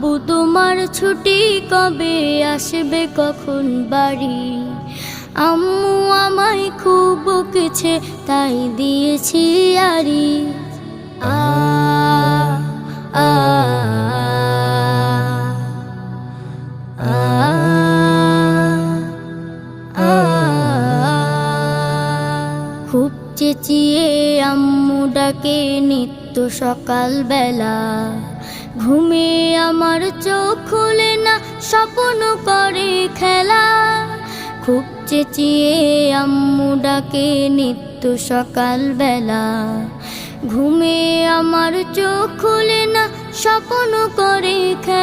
আব্বু তোমার ছুটি কবে আসবে কখন বাড়ি? আম্মু আমায় খুব বকেছে তাই দিয়েছি আরি। আ আ আ আ খুব চেঁচিয়ে আম্মু ডাকে নিত্য সকাল বেলা। ঘুমে আমার চোখ খুলে না, স্বপ্ন করে খেলা। খুব চেঁচিয়ে আম্মু ডাকে নিত্য সকাল বেলা। ঘুমে আমার চোখ খুলে না, স্বপ্ন করে খেলা।